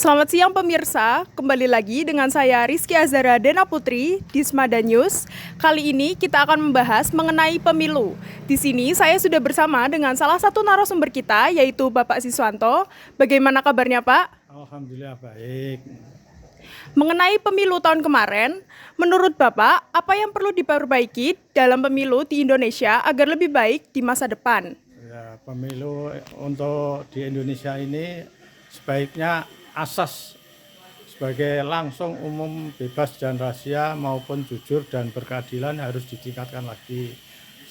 Selamat siang pemirsa, kembali lagi dengan saya Rizky Azhara Dena Putri di Smada News. Kali ini kita akan membahas mengenai pemilu. Di sini saya sudah bersama dengan salah satu narasumber kita yaitu Bapak Siswanto. Bagaimana kabarnya Pak? Alhamdulillah baik. Mengenai pemilu tahun kemarin, menurut Bapak apa yang perlu diperbaiki dalam pemilu di Indonesia agar lebih baik di masa depan? Ya, pemilu untuk di Indonesia ini sebaiknya asas sebagai langsung, umum, bebas dan rahasia maupun jujur dan berkeadilan harus ditingkatkan lagi.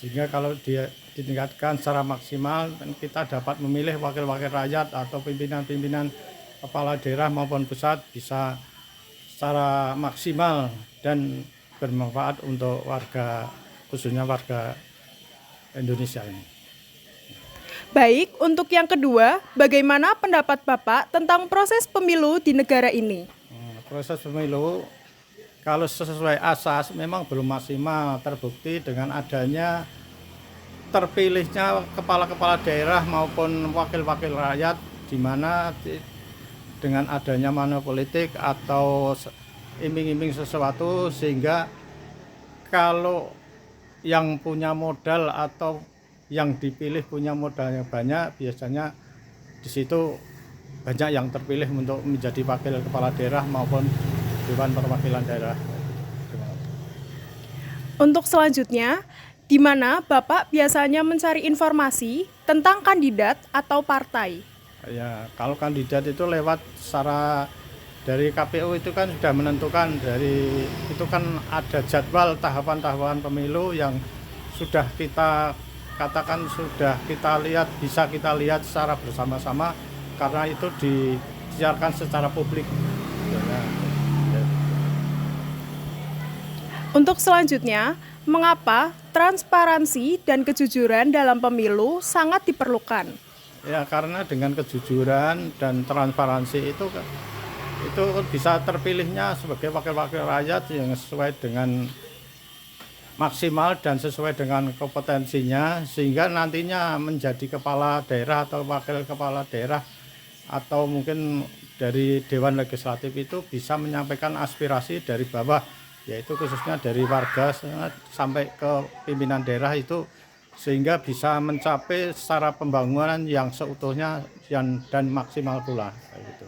Sehingga kalau dia ditingkatkan secara maksimal, kita dapat memilih wakil-wakil rakyat atau pimpinan-pimpinan kepala daerah maupun pusat bisa secara maksimal dan bermanfaat untuk warga, khususnya warga Indonesia ini. Baik, untuk yang kedua, bagaimana pendapat Bapak tentang proses pemilu di negara ini? Proses pemilu kalau sesuai asas memang belum maksimal terbukti dengan adanya terpilihnya kepala-kepala daerah maupun wakil-wakil rakyat, di mana dengan adanya manuver politik atau iming-iming sesuatu, sehingga kalau yang punya modal atau yang dipilih punya modal yang banyak, biasanya di situ banyak yang terpilih untuk menjadi wakil kepala daerah maupun Dewan Perwakilan Daerah. Untuk selanjutnya, di mana Bapak biasanya mencari informasi tentang kandidat atau partai? Ya, kalau kandidat itu lewat secara dari KPU itu kan sudah menentukan, dari itu kan ada jadwal tahapan-tahapan pemilu yang sudah kita katakan sudah kita lihat, bisa kita lihat secara bersama-sama karena itu disiarkan secara publik. Untuk selanjutnya, mengapa transparansi dan kejujuran dalam pemilu sangat diperlukan? Ya, karena dengan kejujuran dan transparansi itu bisa terpilihnya sebagai wakil-wakil rakyat yang sesuai dengan maksimal dan sesuai dengan kompetensinya, sehingga nantinya menjadi kepala daerah atau wakil kepala daerah atau mungkin dari Dewan Legislatif itu bisa menyampaikan aspirasi dari bawah, yaitu khususnya dari warga sampai ke pimpinan daerah itu, sehingga bisa mencapai secara pembangunan yang seutuhnya dan maksimal pula. Gitu.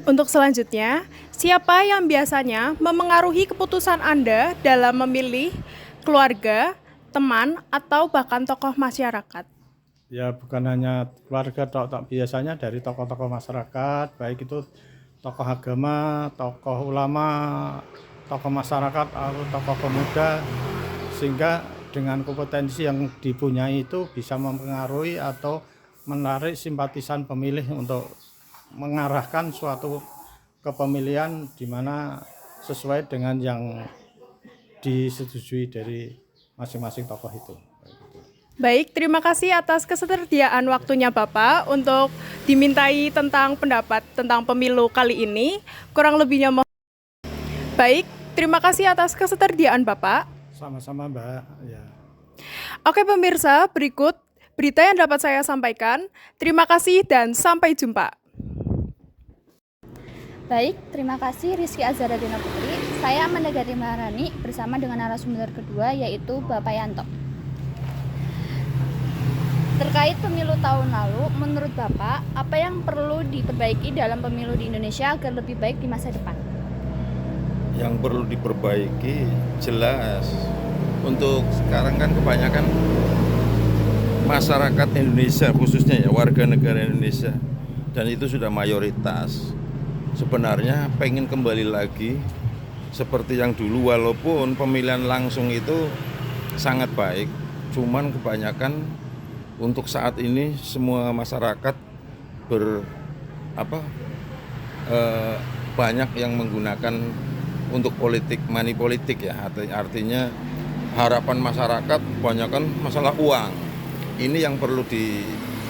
Untuk selanjutnya, siapa yang biasanya memengaruhi keputusan Anda dalam memilih keluarga, teman, atau bahkan tokoh masyarakat? Ya, bukan hanya keluarga, biasanya dari tokoh-tokoh masyarakat, baik itu tokoh agama, tokoh ulama, tokoh masyarakat, atau tokoh pemuda, sehingga dengan kompetensi yang dipunyai itu bisa mempengaruhi atau menarik simpatisan pemilih untuk mengarahkan suatu kepemilian di mana sesuai dengan yang disetujui dari masing-masing tokoh itu. Baik, terima kasih atas ketersediaan waktunya Bapak untuk dimintai tentang pendapat tentang pemilu kali ini. Kurang lebihnya baik, terima kasih atas ketersediaan Bapak. Sama-sama Mbak. Ya. Oke pemirsa, berikut berita yang dapat saya sampaikan. Terima kasih dan sampai jumpa. Baik, terima kasih Rizky Azhara Dena Putri. Saya Amanda Gati Maharani bersama dengan narasumber kedua yaitu Bapak Yanto. Terkait pemilu tahun lalu, menurut Bapak, apa yang perlu diperbaiki dalam pemilu di Indonesia agar lebih baik di masa depan? Yang perlu diperbaiki jelas. Untuk sekarang kan kebanyakan masyarakat Indonesia, khususnya ya warga negara Indonesia, dan itu sudah mayoritas, sebenarnya pengen kembali lagi seperti yang dulu, walaupun pemilihan langsung itu sangat baik, cuman kebanyakan untuk saat ini semua masyarakat banyak yang menggunakan untuk politik, money politik ya. Artinya harapan masyarakat kebanyakan masalah uang. Ini yang perlu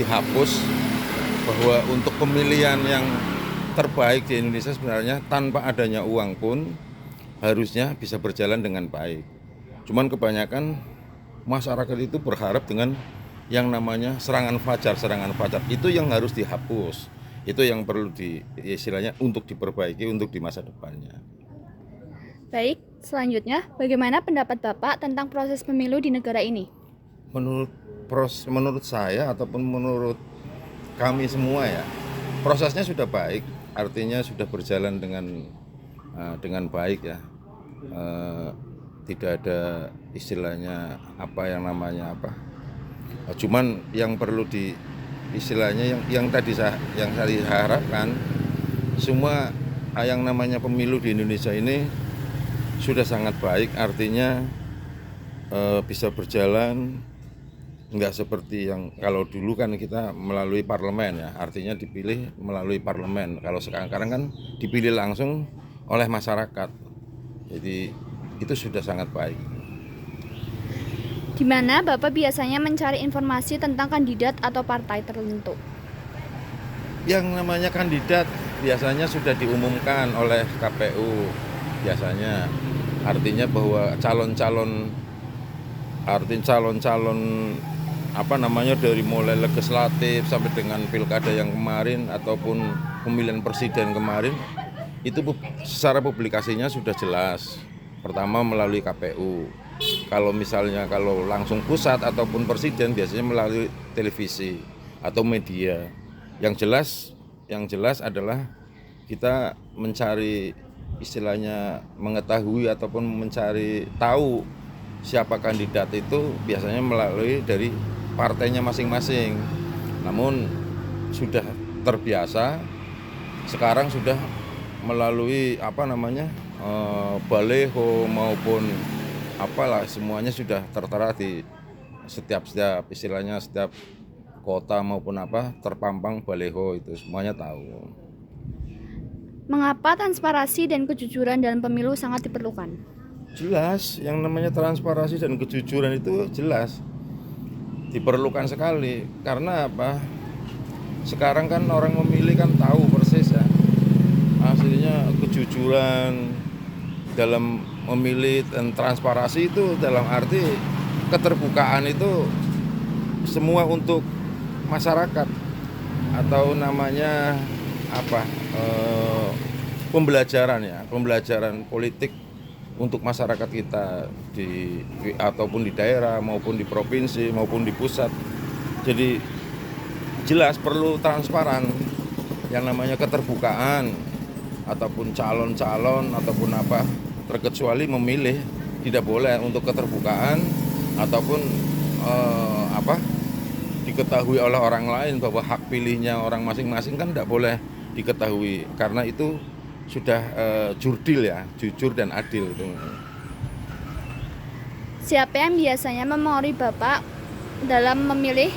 dihapus, bahwa untuk pemilihan yang terbaik di Indonesia sebenarnya tanpa adanya uang pun harusnya bisa berjalan dengan baik. Cuman kebanyakan masyarakat itu berharap dengan yang namanya serangan fajar. Itu yang harus dihapus. Itu yang perlu istilahnya untuk diperbaiki untuk di masa depannya. Baik, selanjutnya bagaimana pendapat Bapak tentang proses pemilu di negara ini? Menurut saya ataupun menurut kami semua ya, prosesnya sudah baik, artinya sudah berjalan dengan baik ya. Tidak ada istilahnya cuman yang perlu istilahnya yang saya harapkan, semua yang namanya pemilu di Indonesia ini sudah sangat baik, artinya bisa berjalan, nggak seperti yang kalau dulu kan kita melalui parlemen ya, artinya dipilih melalui parlemen. Kalau sekarang kan dipilih langsung oleh masyarakat, jadi itu sudah sangat baik. Di mana Bapak biasanya mencari informasi tentang kandidat atau partai tertentu? Yang namanya kandidat biasanya sudah diumumkan oleh KPU biasanya, artinya bahwa calon-calon dari mulai legislatif sampai dengan pilkada yang kemarin ataupun pemilihan presiden kemarin itu secara publikasinya sudah jelas. Pertama melalui KPU. Kalau langsung pusat ataupun presiden biasanya melalui televisi atau media. Yang jelas adalah kita mencari istilahnya mengetahui ataupun mencari tahu siapa kandidat itu biasanya melalui dari partainya masing-masing. Namun sudah terbiasa sekarang sudah melalui baleho maupun semuanya sudah tertera di setiap kota maupun terpampang baleho, itu semuanya tahu. Mengapa transparansi dan kejujuran dalam pemilu sangat diperlukan? Jelas, yang namanya transparansi dan kejujuran itu jelas diperlukan sekali. Karena sekarang kan orang memilih kan tahu persis ya, hasilnya kejujuran dalam memilih dan transparansi itu dalam arti keterbukaan itu semua untuk masyarakat, atau namanya pembelajaran politik untuk masyarakat kita ataupun di daerah maupun di provinsi maupun di pusat. Jadi jelas perlu transparan, yang namanya keterbukaan ataupun calon-calon ataupun terkecuali memilih tidak boleh untuk keterbukaan ataupun diketahui oleh orang lain bahwa hak pilihnya orang masing-masing kan tidak boleh diketahui, karena itu sudah jurdil ya, jujur dan adil itu. Siapa yang biasanya mempengaruhi Bapak dalam memilih?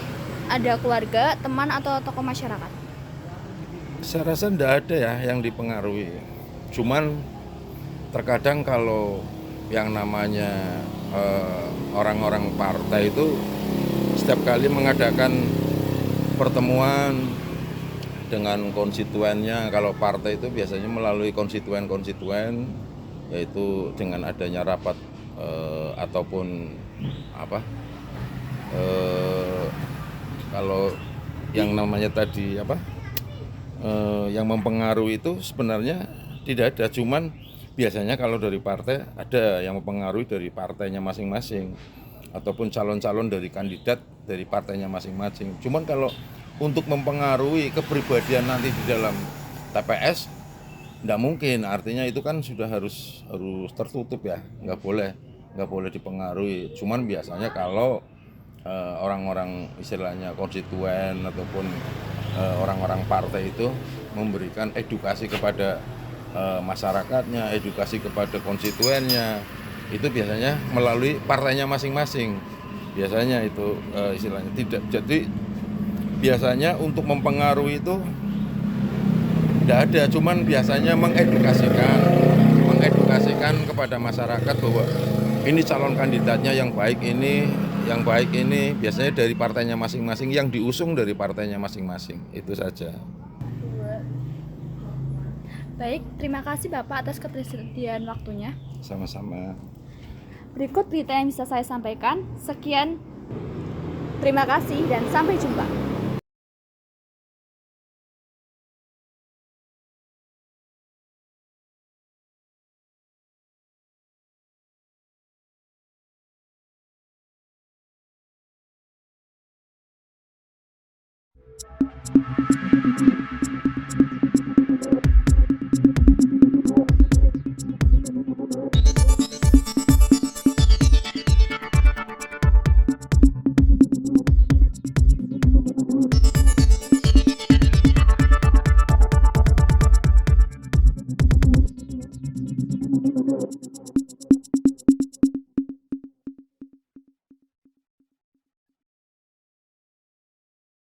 Ada keluarga, teman, atau tokoh masyarakat? Saya rasa tidak ada ya yang dipengaruhi. Cuman terkadang kalau yang namanya orang-orang partai itu setiap kali mengadakan pertemuan dengan konstituennya, kalau partai itu biasanya melalui konstituen, yaitu dengan adanya rapat ataupun kalau yang namanya tadi yang mempengaruhi itu sebenarnya tidak ada, cuman biasanya kalau dari partai ada yang mempengaruhi dari partainya masing-masing ataupun calon-calon dari kandidat dari partainya masing-masing. Cuman kalau untuk mempengaruhi kepribadian nanti di dalam TPS tidak mungkin, artinya itu kan sudah harus tertutup ya, nggak boleh dipengaruhi. Cuman biasanya kalau orang-orang istilahnya konstituen ataupun orang-orang partai itu memberikan edukasi kepada masyarakatnya, edukasi kepada konstituennya, itu biasanya melalui partainya masing-masing. Biasanya itu istilahnya tidak. Jadi biasanya untuk mempengaruhi itu Tidak ada, cuman biasanya mengedukasikan kepada masyarakat bahwa ini calon kandidatnya yang baik ini biasanya dari partainya masing-masing, yang diusung dari partainya masing-masing, itu saja. Baik, terima kasih Bapak atas ketersediaan waktunya. Sama-sama. Berikut berita yang bisa saya sampaikan. Sekian, terima kasih dan sampai jumpa.